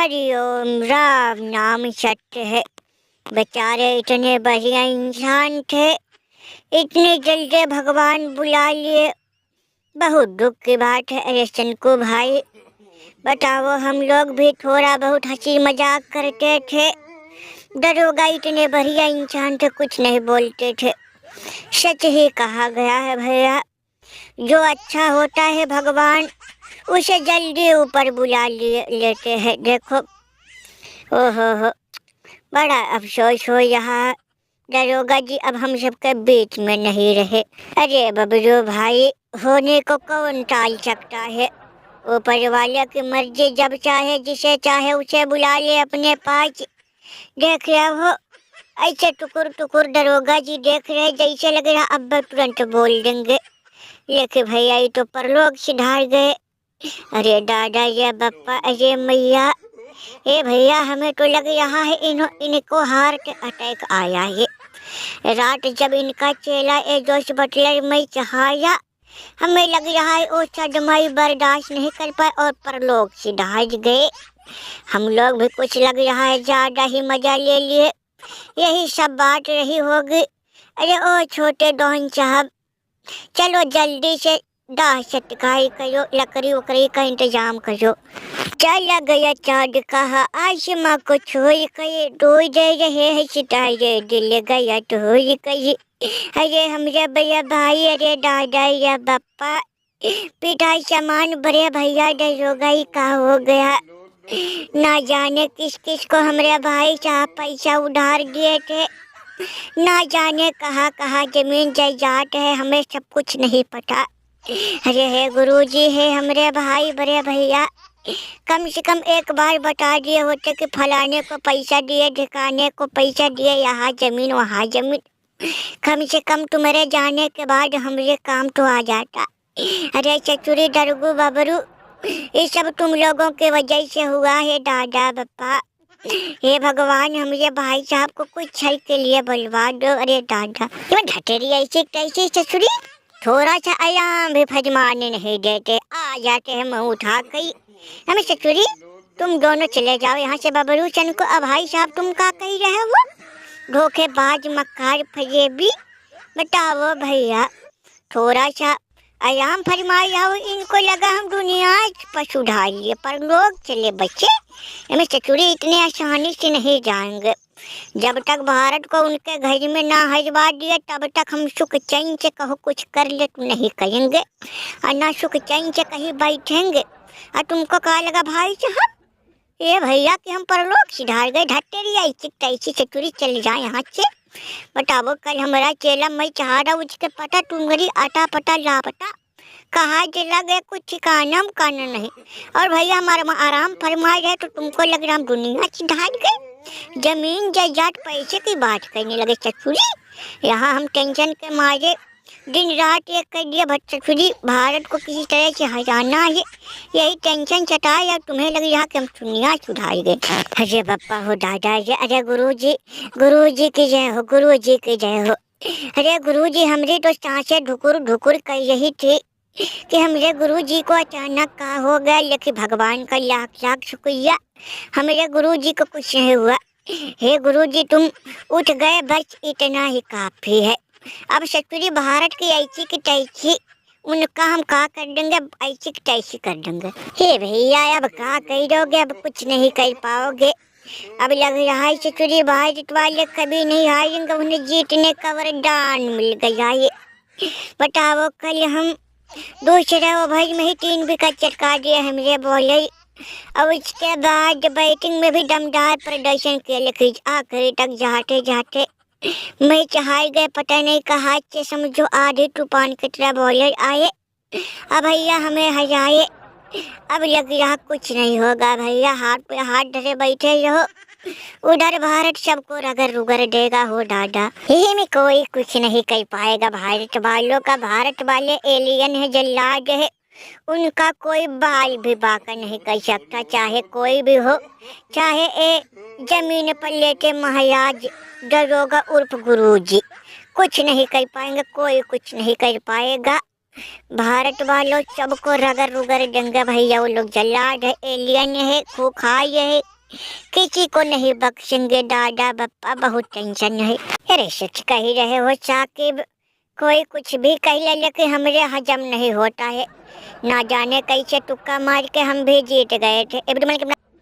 हरिओम। राम नाम सत्य है। बेचारे इतने बढ़िया इंसान थे, इतने जल्दी भगवान बुला लिए। बहुत दुख की बात है। अरे को भाई बताओ, हम लोग भी थोड़ा बहुत हंसी मजाक करते थे। दरोगा इतने बढ़िया इंसान थे, कुछ नहीं बोलते थे। सच ही कहा गया है भैया, जो अच्छा होता है भगवान उसे जल्दी ऊपर बुला लेते हैं। देखो, ओहो हो, बड़ा अफसोस हो यहाँ। दरोगा जी अब हम सबके बीच में नहीं रहे। अरे बबलू भाई, होने को कौन टाल सकता है। ऊपर वाले की मर्जी, जब चाहे जिसे चाहे उसे बुला ले अपने पास। देख रहे हो, ऐसे टुकुर टुकुर दरोगा जी देख रहे, जैसे लग रहा अब तुरंत बोल देंगे। लेकिन भैया ये तो परलोक सिधार गए। अरे दादा, ये बप्पा, अरे मैया, ए भैया, हमें तो लग रहा है इनको हार्ट अटैक आया है। रात जब इनका चेला जोश बटलर में चढ़ाया, हमें लग रहा है वो सदमाई बर्दाश्त नहीं कर पाए और परलोक सिधार गए। हम लोग भी कुछ लग रहा है ज्यादा ही मजा ले लिए, यही सब बात रही होगी। अरे ओ छोटे डॉन साहब, चलो जल्दी से दाह सटकाई करो, लकड़ी उकड़ी का इंतजाम करो। चला गया चाँद कहा आसमां को छोड़ कर, दो दे रहे हैं सितारे, दिल गया तोड़ कर। अरे हमरे भैया भाई, अरे दादा या बप्पा, पिटाई सामान भरे भैया दरोगा ही का हो गया। ना जाने किस किस को हमरे भाई साहब पैसा उधार दिए थे, ना जाने कहाँ कहाँ जमीन जायदाद है, हमें सब कुछ नहीं पता। अरे है गुरुजी, है हमरे भाई बड़े भैया, कम से कम एक बार बता दिए होते कि फलाने को पैसा दिए, ठिकाने को पैसा दिए, यहाँ जमीन वहाँ जमीन। कम से कम तुम्हारे जाने के बाद हमारे काम तो आ जाता। अरे चचुरी दरगू बबरू, ये सब तुम लोगों के वजह से हुआ है दादा बप्पा। हे भगवान, हमारे भाई साहब को कुछ छल के लिए बुलवा दो। अरे दादा, क्यों ढटेरी ऐसे कैसे चचुरी, थोड़ा सा आयाम भी फजमाने नहीं देते, आ जाते हैं मुँह उठा कई। हमें चचुरी, तुम दोनों चले जाओ यहाँ से। बबलू चंद को अब भाई साहब तुम क्या कह रहे हो, धोखेबाज मक्कार फजेबी। बताओ भैया, थोड़ा सा आयाम फरमाई आओ। इनको लगा हम दुनिया पर सुधारिए, पर लोग चले बच्चे। हमें चचुरी इतने आसानी से नहीं जाएंगे। जब तक भारत को उनके घर में ना हजवा दिए, तब तक हम सुख चैन से कहो कुछ कर ले तो नहीं कहेंगे, और ना सुख चैन से कहीं बैठेंगे। और तुमको कहा लगा भाई साहब, ये भैया कि हम परलोक सिधार गए, ढटेरी ऐसी तैसी चचुरी चल जाए यहाँ से। बताओ, कल हमारा चेला मैं चाह रहा, उसके पता तुम्हारी आटा पता लापता, कहाँ चला गया कुछ ठिकाना काना नहीं। और भैया हमारा आराम फरमाए है तो तुमको लग रहा हम दुनिया सिधार गए, जमीन जायदाद पैसे की बात करने लगे चचुरी। यहाँ हम टेंशन के मारे दिन रात एक कर दिया चचुरी, भारत को किसी तरह से हटाना है, यही टेंशन सताए और तुम्हें लग रहा कि हम दुनिया सुधार गए। अरे बप्पा हो दादा जी, अरे गुरुजी की जय हो, गुरुजी की जय हो। अरे गुरुजी, हमरे तो सांसें ढुकुर ढुकुर कर रही थी कि हमरे गुरुजी को अचानक का हो गया, लेकिन भगवान का लाख लाख शुक्रिया, हमारे गुरुजी को कुछ नहीं हुआ। हे गुरुजी, तुम उठ गए, बस इतना ही काफी है। अब चचुरी भारत की ऐसी की तैसी, उनका हम का कर देंगे, ऐसी की तैसी कर देंगे। हे भैया, अब का करोगे, अब कुछ नहीं कर पाओगे। अब लग रहा है चचुरी भारत वाले कभी नहीं हारेंगे, उन्हें जीतने का वरदान मिल गया है। बताओ, कल हम दूसरे ओवर में ही 3 विकेट चटका दिए हमरे बॉलर, और उसके बाद बैटिंग में भी दमदार प्रदर्शन किया, लेकिन आखिरी तक जाते जाते मैच हार गए। पता नहीं कहाँ से समझो आधे तूफान की तरह बॉलर आए, अब भैया हमें हराए। अब लग रहा कुछ नहीं होगा भैया, हाथ पे हाथ धरे बैठे रहो, उधर भारत सबको रगड़ रुगड़ देगा हो दादा। यही में कोई कुछ नहीं कर पाएगा भारत वालों का। भारत वाले एलियन है, जल्लाद है, उनका कोई बाल भी बाका नहीं कर सकता, चाहे कोई भी हो, चाहे ए जमीन पर लेटे महाराज दरोगा उर्फ गुरुजी, कुछ नहीं कर पाएंगे, कोई कुछ नहीं कर पाएगा। भारत वालों सबको रगड़ रुगड़ देंगे भैया, वो लोग जल्लाद है, एलियन है, खूखाई है, किसी को नहीं बख्शेंगे दादा बप्पा, बहुत टेंशन है। अरे सच कह ही रहे हो साकिब, कोई कुछ भी कह ले लेकिन हमरे हजम नहीं होता है। ना जाने कैसे तुक्का मार के हम भी जीत गए थे।